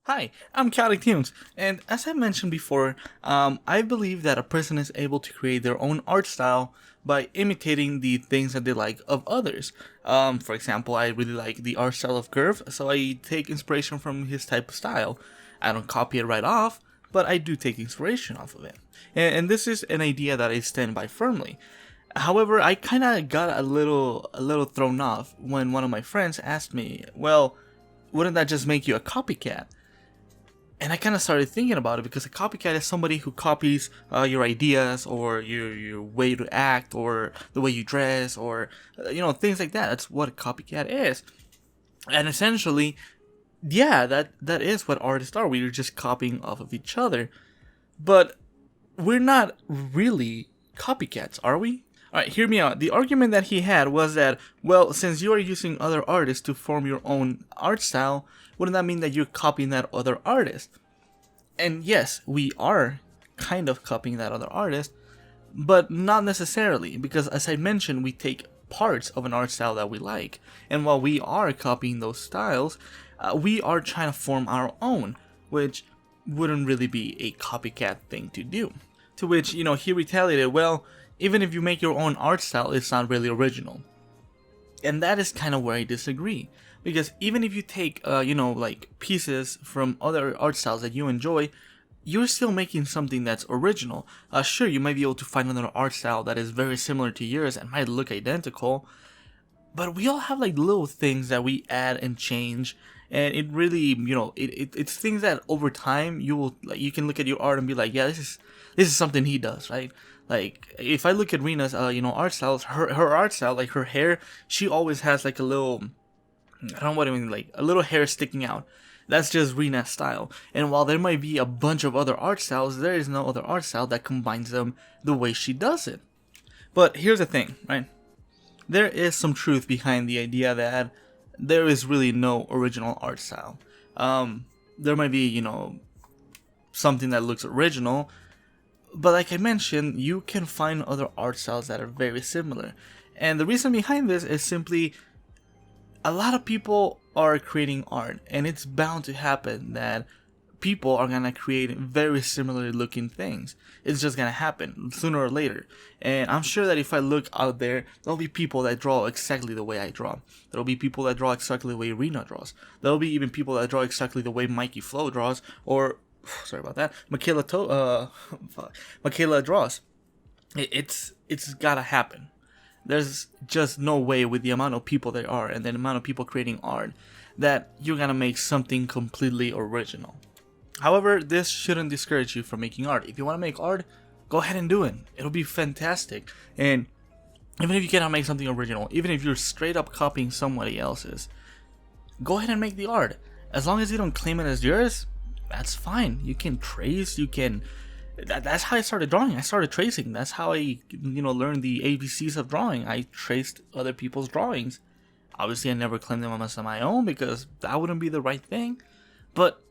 Hi, I'm Chaotic Tunes, and as I mentioned before, I believe that a person is able to create their own art style by imitating the things that they like of others. For example, I really like the art style of Curve, so I take inspiration from his type of style. I don't copy it right off, but I do take inspiration off of it. And this is an idea that I stand by firmly. However, I kind of got a little thrown off when one of my friends asked me, "Well, wouldn't that just make you a copycat?" And I kind of started thinking about it because a copycat is somebody who copies your ideas or your way to act or the way you dress or things like that. That's what a copycat is. And essentially, yeah, that is what artists are. We're just copying off of each other. But we're not really copycats, are we? Alright, hear me out. The argument that he had was that, well, since you are using other artists to form your own art style, wouldn't that mean that you're copying that other artist? And yes, we are kind of copying that other artist, but not necessarily, because as I mentioned, we take parts of an art style that we like, and while we are copying those styles, we are trying to form our own, which wouldn't really be a copycat thing to do. To which, he retaliated, well, even if you make your own art style, it's not really original. And that is kind of where I disagree. Because even if you take, like pieces from other art styles that you enjoy, you're still making something that's original. Sure, you might be able to find another art style that is very similar to yours and might look identical. But we all have like little things that we add and change. And it really, it's things that over time you can look at your art and be like, yeah, this is something he does, right? Like if I look at Rena's, art styles, her art style, like her hair, she always has like a little, I don't know what I mean, like a little hair sticking out. That's just Rena's style. And while there might be a bunch of other art styles, there is no other art style that combines them the way she does it. But here's the thing, right? There is some truth behind the idea that there is really no original art style. There might be, something that looks original, but like I mentioned, you can find other art styles that are very similar. And the reason behind this is simply a lot of people are creating art, and it's bound to happen that people are gonna create very similar looking things. It's just gonna happen sooner or later. And I'm sure that if I look out there, there'll be people that draw exactly the way I draw. There'll be people that draw exactly the way Rena draws. There'll be even people that draw exactly the way Mikey Flo draws, or sorry about that, Michaela draws. It's gotta happen. There's just no way, with the amount of people there are and the amount of people creating art, that you're gonna make something completely original. However, this shouldn't discourage you from making art. If you want to make art, go ahead and do it. It'll be fantastic. And even if you cannot make something original, even if you're straight up copying somebody else's, go ahead and make the art. As long as you don't claim it as yours, that's fine. You can trace, that's how I started drawing. I started tracing. That's how I, learned the ABCs of drawing. I traced other people's drawings. Obviously, I never claimed them as my own because that wouldn't be the right thing. But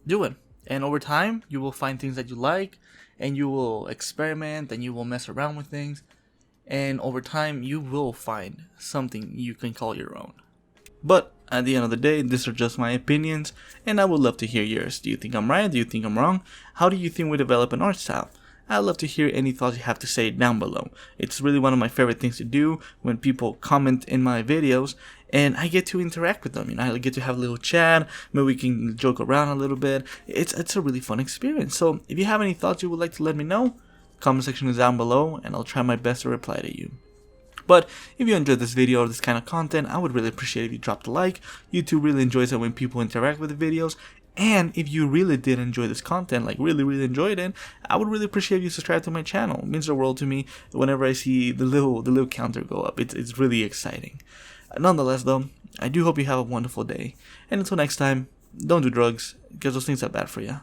do it. And over time, you will find things that you like, and you will experiment, and you will mess around with things. And over time, you will find something you can call your own. But at the end of the day, these are just my opinions, and I would love to hear yours. Do you think I'm right? Do you think I'm wrong? How do you think we develop an art style? I'd love to hear any thoughts you have to say down below. It's really one of my favorite things to do when people comment in my videos, and I get to interact with them. I get to have a little chat. Maybe we can joke around a little bit. It's a really fun experience. So if you have any thoughts you would like to let me know, comment section is down below, and I'll try my best to reply to you. But if you enjoyed this video or this kind of content, I would really appreciate if you dropped a like. YouTube really enjoys it when people interact with the videos. And if you really did enjoy this content, like really enjoyed it, I would really appreciate if you subscribe to my channel. It means the world to me whenever I see the little counter go up. It's really exciting. Nonetheless though, I do hope you have a wonderful day. And until next time, don't do drugs, because those things are bad for you.